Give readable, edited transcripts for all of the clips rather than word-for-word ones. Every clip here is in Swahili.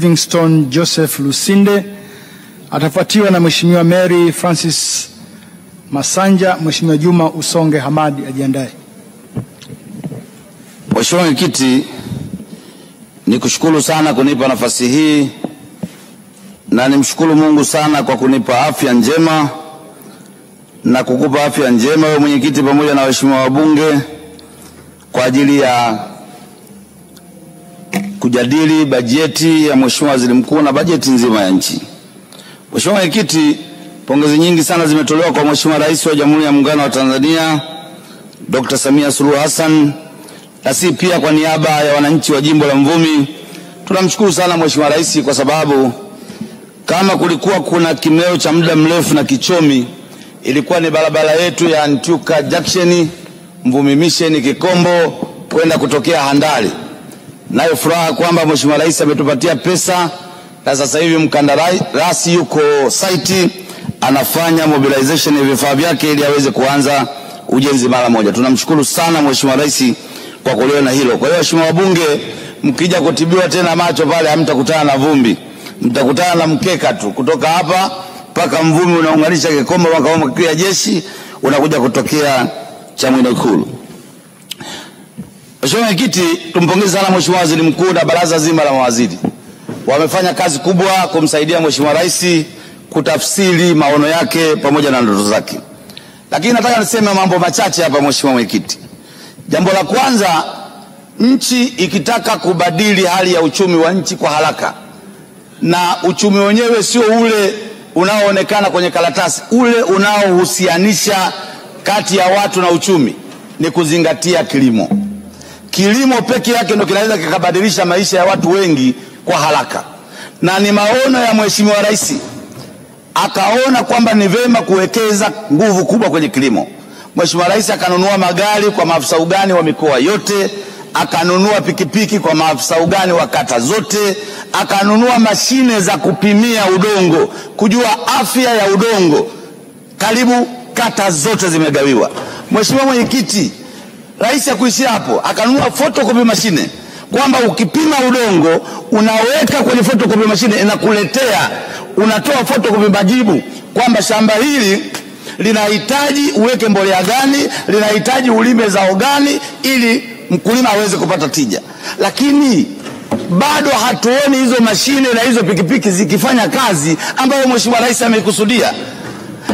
Livingstone Joseph Lusinde. Atafuatiwa na Mheshimiwa Mary Francis Masanja. Mheshimiwa Juma Usonge Hamadi ajiandae. Mheshimiwa Mwenyekiti, nikushukuru sana kunipa nafasi hii na nimshukuru Mungu sana kwa kunipa afya njema na kukupa afya njema wewe mwenyekiti pamoja na waheshimiwa wabunge kwa ajili ya kujadili bajeti ya Mheshimiwa Waziri Mkuu na bajeti nzima ya nchi. Mheshimiwa Mwenyekiti, pongezi nyingi sana zimetolewa kwa Mheshimiwa Rais wa Jamhuri ya Muungano wa Tanzania Dr. Samia Suluhu Hassan, na si pia kwa niaba ya wananchi wa jimbo la Mvumi. Tunamshukuru sana Mheshimiwa Rais kwa sababu kama kulikuwa kuna kimeo cha muda mrefu na kichomi, ilikuwa ni barabara yetu ya Ntyuka Junction, Mvumi Mission, Kikombo kwenda kutokea Handali. Nayo furaha kwamba Mheshimiwa Rais ametupatia pesa na sasa hivi mkandarasi yuko site anafanya mobilization ya vifaa vyake ili aweze kuanza ujenzi mara moja. Tunamshukuru sana Mheshimiwa Rais kwa kuliona hilo. Kwa hiyo Mheshimiwa wabunge, mkija kutibiwa tena macho pale hamtakutana na vumbi, mtakutana na mkeka tu kutoka hapa mpaka Mvumi unaunganisha Kikombo mpaka makao ya jeshi unakuja kutokea Chamwino Ikulu. Mheshimiwa Mwenyekiti, tumpongeze sana Mheshimiwa Waziri Mkuu na baraza zima la mawaziri. Wamefanya kazi kubwa kumsaidia Mheshimiwa Rais kutafsiri maono yake pamoja na ndoto zake. Lakini nataka niseme mambo machache hapa Mheshimiwa Mwenyekiti. Jambo la kwanza, nchi ikitaka kubadili hali ya uchumi wa nchi kwa haraka, na uchumi wenyewe sio ule unaoonekana kwenye karatasi, ule unaohusianisha kati ya watu na uchumi, ni kuzingatia kilimo. Kilimo peke yake ndio kinaweza kikabadilisha maisha ya watu wengi kwa haraka. Na ni maono ya Mheshimiwa Rais, akaona kwamba ni vema kuwekeza nguvu kubwa kwenye kilimo. Mheshimiwa Rais akanunua magari kwa maafisa ugani wa mikoa yote, akanunua pikipiki kwa maafisa ugani wa kata zote, akanunua mashine za kupimia udongo, kujua afya ya udongo. Karibu kata zote zimegawiwa. Mheshimiwa Mwenyekiti, Rais hakuishia hapo, akanunua photocopy mashine kwamba ukipima udongo unaweka kwenye photocopy mashine inakuletea, unatoa photocopy majibu kwamba shamba hili linahitaji uweke mbolea gani, linahitaji ulime zao gani ili mkulima aweze kupata tija. Lakini bado hatuoni hizo mashine na hizo pikipiki zikifanya kazi ambayo Mheshimiwa Rais ameikusudia.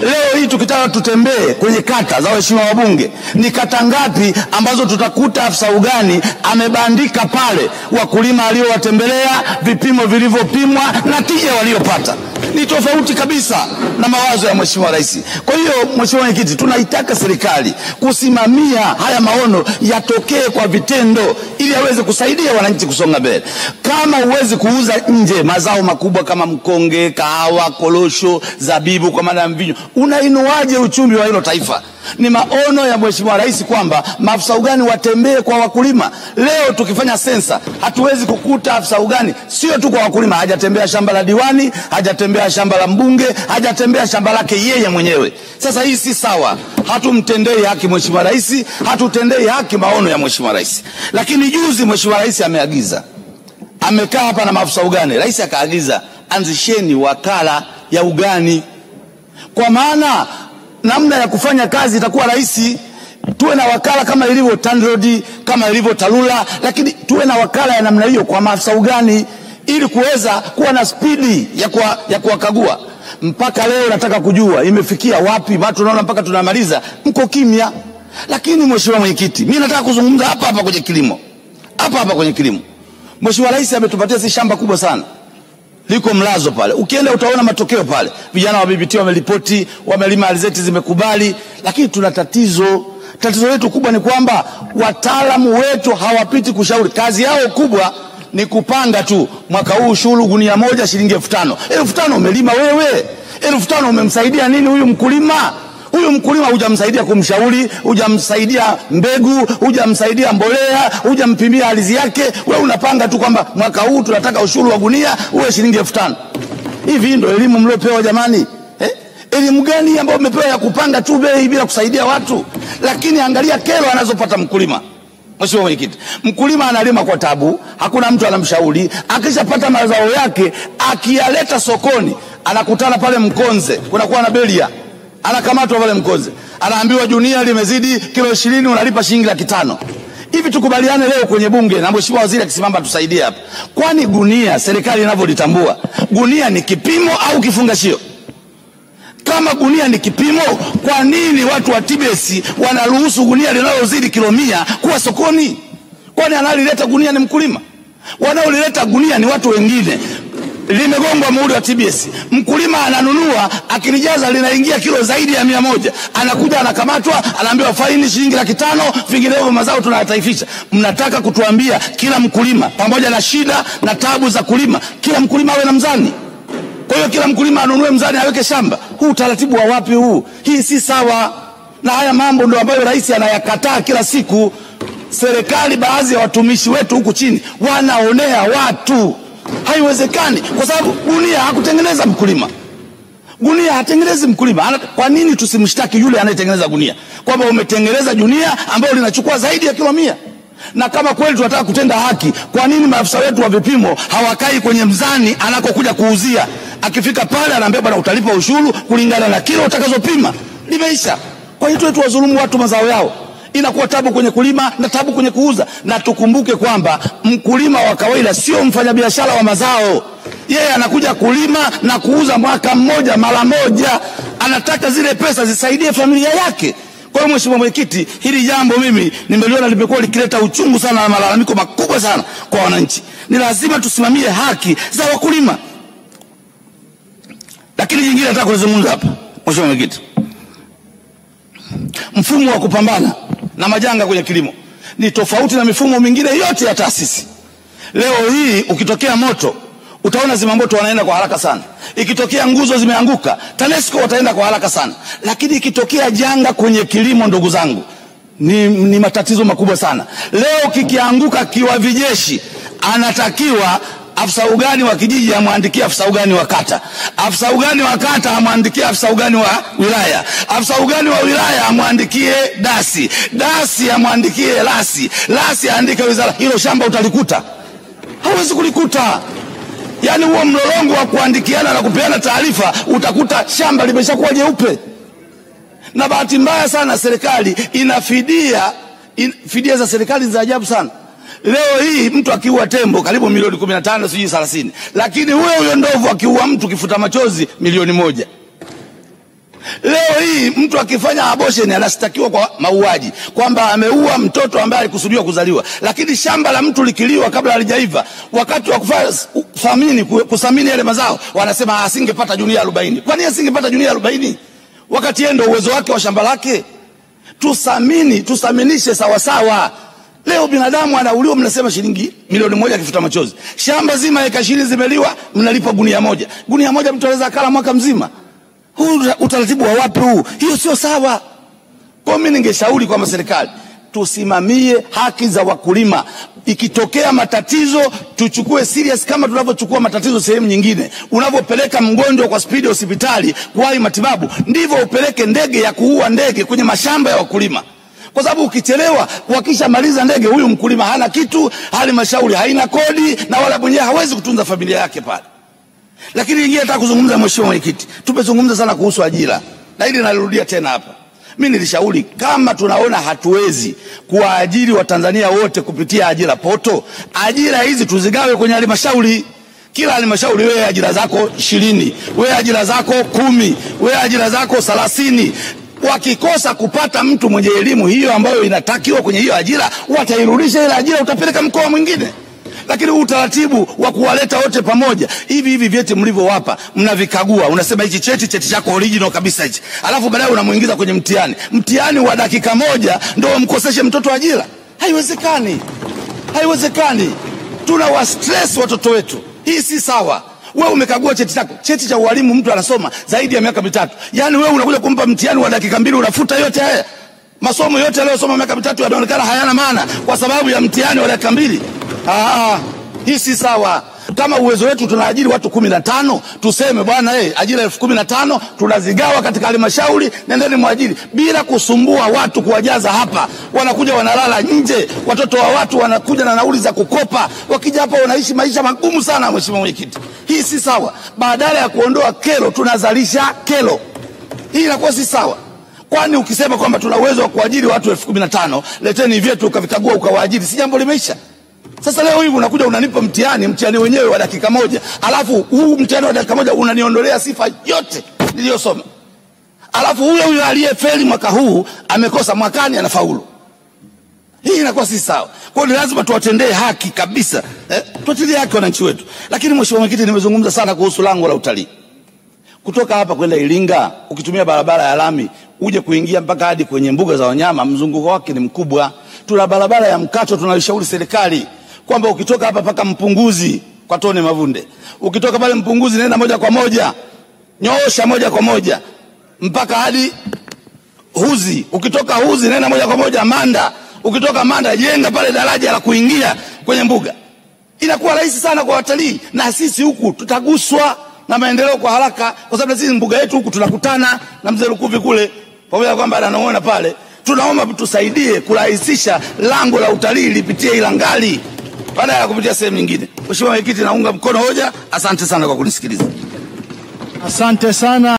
Leo hii tukitaka tutembee kwenye kata za waheshimiwa wabunge, ni kata ngapi ambazo tutakuta afisa ugani amebandika pale wakulima aliowatembelea, vipimo vilivyopimwa na tija waliopata? Ni tofauti kabisa na mawazo ya Mheshimiwa Rais. Kwa hiyo Mheshimiwa Mwenyekiti, tunaitaka serikali kusimamia haya maono yatokee kwa vitendo ili aweze kusaidia wananchi kusonga mbele. Kama huwezi kuuza nje mazao makubwa kama mkonge, kahawa, korosho, zabibu kwa maana ya mvinyo, unainuaje uchumi wa hilo taifa? Ni maono ya Mheshimiwa Rais kwamba maafisa ugani watembee kwa wakulima. Leo tukifanya sensa hatuwezi kukuta afisa ugani sio tu kwa wakulima, hajatembea shamba la diwani, hajatembea shamba la mbunge, hajatembea shamba lake yeye mwenyewe. Sasa hii si sawa. Hatumtendei haki Mheshimiwa Rais, hatutendei haki maono ya Mheshimiwa Rais. Lakini juzi Mheshimiwa Rais ameagiza, amekaa hapa na maafisa ugani, Rais akaagiza anzisheni wakala ya ugani, kwa maana namna ya kufanya kazi itakuwa rahisi. Tuwe na wakala kama ilivyo TANROADS, kama ilivyo TARURA, lakini tuwe na wakala ya namna hiyo kwa maafisa ugani ili kuweza kuwa na spidi ya kuwakagua. Mpaka leo nataka kujua imefikia wapi? Watu tunaona mpaka tunamaliza mko kimya. Lakini Mheshimiwa Mwenyekiti, mimi nataka kuzungumza hapa kwenye kilimo. Hapa kwenye kilimo. Mheshimiwa Rais ametupatia si shamba kubwa sana, liko Mlazo pale. Ukienda utaona matokeo pale. Vijana wa BBT wameripoti, wamelima alizeti zimekubali, lakini tuna tatizo. Tatizo letu kubwa ni kwamba wataalamu wetu hawapiti kushauri. Kazi yao kubwa ni kupanga tu. Mwaka huu ushuru gunia moja shilingi 5,000. 5,000 umelima wewe? 5,000 umemsaidia nini huyu mkulima? Huyu mkulima hujamsaidia kumshauri, hujamsaidia mbegu, hujamsaidia mbolea, hujampimia ardhi yake. Wewe unapanga tu kwamba mwaka huu tunataka ushuru wa gunia uwe shilingi 5,000. Hivi ndio elimu mliopewa jamani? Elimu gani ambayo umepewa ya kupanga tu bei bila kusaidia watu? Lakini angalia kero anazopata mkulima. Mheshimiwa Mwenyekiti, mkulima analima kwa tabu, hakuna mtu anamshauri. Akishapata mazao yake, akiyaleta sokoni, anakutana pale Mkonze, kunakuwa na beria, anakamatwa pale Mkonze, anaambiwa gunia limezidi kilo 20, unalipa shilingi 500. Hivi tukubaliane leo kwenye bunge, na Mheshimiwa Waziri akisimama tusaidie hapa. Kwani gunia serikali inavyolitambua, gunia ni kipimo au kifungashio? Kama gunia ni kipimo, kwa nini watu wa TBS wanaruhusu gunia linalozidi kilo 100 kuwa sokoni? Kwani analileta gunia ni mkulima? Wanaolileta gunia ni watu wengine. Limegongwa muhuri wa TBS, mkulima ananunua, akilijaza linaingia kilo zaidi ya 100, anakuja anakamatwa, anaambiwa faini shilingi 500, vinginevyo mazao tunayataifisha. Mnataka kutuambia kila mkulima, pamoja na shida na tabu za kulima, kila mkulima awe na mzani? Kwa hiyo kila mkulima anunue mzani aweke shamba? Huu utaratibu wa wapi huu? Hii si sawa. Na haya mambo ndio ambayo rais anayakataa kila siku. Serikali, baadhi ya watumishi wetu huku chini wanaonea watu. Haiwezekani, kwa sababu gunia hakutengeneza mkulima. Gunia hatengenezi mkulima. Kwa nini tusimshtaki yule anayetengeneza gunia kwamba umetengeneza gunia ambalo linachukua zaidi ya kilo 100? Na kama kweli tunataka kutenda haki, kwa nini maafisa wetu wa vipimo hawakai kwenye mzani anakokuja kuuzia? Akifika pale anaambia bwana, utalipa ushuru kulingana na kilo utakazopima. Limeisha. Kwa hiyo wetu wazulumu watu mazao yao, inakuwa tabu kwenye kulima na tabu kwenye kuuza. Na tukumbuke kwamba mkulima wa kawaida sio mfanyabiashara wa mazao. Yeye anakuja kulima na kuuza mwaka mmoja mara moja, anataka zile pesa zisaidie familia yake. Kwa hiyo Mheshimiwa Mwenyekiti, hili jambo mimi nimeliona limekuwa likileta uchungu sana na malalamiko makubwa sana kwa wananchi. Ni lazima tusimamie haki za wakulima. Lakini jingine nataka kuzungumza hapa, Mheshimiwa Mwenyekiti, mfumo wa kupambana na majanga kwenye kilimo ni tofauti na mifumo mingine yote ya taasisi. Leo hii ukitokea moto, utaona zimamoto wanaenda kwa haraka sana. Ikitokea nguzo zimeanguka, TANESCO wataenda kwa haraka sana. Lakini ikitokea janga kwenye kilimo, ndugu zangu, ni matatizo makubwa sana. Leo kikianguka kiwavi jeshi, anatakiwa afisa ugani wa kijiji amwandikie afisa ugani wa kata, afisa ugani wa kata amwandikie afisa ugani wa wilaya, afisa ugani wa wilaya amwandikie dasi, dasi amwandikie lasi, lasi aandike wizara. Hilo shamba utalikuta? Hauwezi kulikuta. Yani huo mlolongo wa kuandikiana na kupeana taarifa, utakuta shamba limeshakuwa jeupe. Na bahati mbaya sana serikali inafidia, fidia za serikali za ajabu sana. Leo hii mtu akiua tembo karibu milioni 15 sijui 30, lakini huyo ndovu akiua mtu kifuta machozi milioni 1. Leo hii mtu akifanya abortion anastakiwa kwa mauaji kwamba ameua mtoto ambaye alikusudiwa kuzaliwa, lakini shamba la mtu likiliwa kabla halijaiva, wakati wa kufanya kusamini yale mazao wanasema asingepata gunia 40. Kwa nini asingepata gunia 40 wakati yeye ndio uwezo wake wa shamba lake? Tusaminishe sawa sawa. Leo binadamu anauliwa, mnasema shilingi milioni 1 kifuta machozi. Shamba zima eka 20 zimeliwa, mnalipa gunia 1. Gunia 1 mtu anaweza kala mwaka mzima. Huu utaratibu wa wapi huu? Hiyo sio sawa. Kwa mimi ningeshauri kwamba serikali tusimamie haki za wakulima. Ikitokea matatizo tuchukue serious kama tunavyochukua matatizo sehemu nyingine. Unavyopeleka mgonjwa kwa spidi hospitali kuwahi matibabu, ndivyo upeleke ndege ya kuua ndege kwenye mashamba ya wakulima. Kwa sababu ukichelewa, wakisha maliza ndege, huyu mkulima hana kitu, halmashauri haina kodi, na wala mwenyewe hawezi kutunza familia yake pale. Lakini ingine nataka kuzungumza, Mheshimiwa Mwenyekiti, tumezungumza sana kuhusu ajira, na hili nalirudia tena hapa. Mimi nilishauri kama tunaona hatuwezi kuwaajiri Watanzania wote kupitia ajira poto, ajira hizi tuzigawe kwenye halmashauri. Kila halmashauri wewe ajira zako 20, wewe ajira zako 10, wewe ajira zako 30. Wakikosa kupata mtu mwenye elimu hiyo ambayo inatakiwa kwenye hiyo ajira, watairudisha ile ajira, utapeleka mkoa mwingine. Lakini utaratibu wa kuwaleta wote pamoja, hivi vyeti mlivyowapa mnavikagua, unasema hichi cheti chako original kabisa hichi, alafu baadaye unamuingiza kwenye mtihani wa dakika moja ndio mkoseshe mtoto ajira? Haiwezekani. Haiwezekani. Tuna wa stress watoto wetu. Hii si sawa. Wewe umekagua cheti chako, cheti cha ualimu mtu anasoma zaidi ya miaka 3. Yaani wewe unakuja kumpa mtihani wa dakika 2 unafuta yote haya. Masomo yote aliyosoma miaka 3 yanaonekana hayana maana kwa sababu ya mtihani wa dakika 2. Hii si sawa. Kama uwezo wetu tunaajiri watu 15, tuseme bwana ajira 15,000 tunazigawa katika halmashauri, nendeni mwajiri, bila kusumbua watu kuwajaza hapa. Wanakuja wanalala nje, watoto wa watu wanakuja na nauli za kukopa, wakija hapa wanaishi maisha magumu sana. Mheshimiwa Mwenyekiti, hii si sawa. Badala ya kuondoa kero tunazalisha kero. Hii inakuwa si sawa. Kwani ukisema kwamba tuna uwezo wa kuajiri watu 15,000, leteni vyetu ukavikagua ukawaajiri, si jambo limeisha? Sasa leo hivi unakuja unanipa mtihani wenyewe wa dakika moja, alafu huu mtihani wa dakika moja unaniondolea sifa yote niliyosoma. Alafu huyo aliyefeli mwaka huu amekosa mwakani anafaulu. Hii inakuwa si sawa. Kwa hiyo lazima tuwatendee haki kabisa. Tuwatendee haki wananchi wetu. Lakini Mheshimiwa Mwenyekiti, nimezungumza sana kuhusu lango la utalii. Kutoka hapa kwenda Iringa ukitumia barabara ya lami uje kuingia mpaka hadi kwenye mbuga za wanyama, mzunguko wake ni mkubwa. Tuna barabara ya mkato, tunalishauri serikali kwamba ukitoka hapa paka Mpunguzi kwa Tone Mavunde, ukitoka pale Mpunguzi nenda moja kwa moja, nyoosha moja kwa moja mpaka hadi Huzi, ukitoka Huzi nenda moja kwa moja Manda, ukitoka Manda jenga pale daraja la kuingia kwenye mbuga. Inakuwa rahisi sana kwa watalii, na sisi huku tutaguswa na maendeleo kwa haraka, kwa sababu sisi mbuga yetu huku tunakutana na Mzee Lukuvi kule, pamoja kwamba anaona pale. Tunaomba tusaidie kurahisisha lango la utalii lipitie Ilangali baada ya kupitia sehemu nyingine. Mheshimiwa Mwenyekiti, naunga mkono hoja. Asante sana kwa kunisikiliza. Asante sana.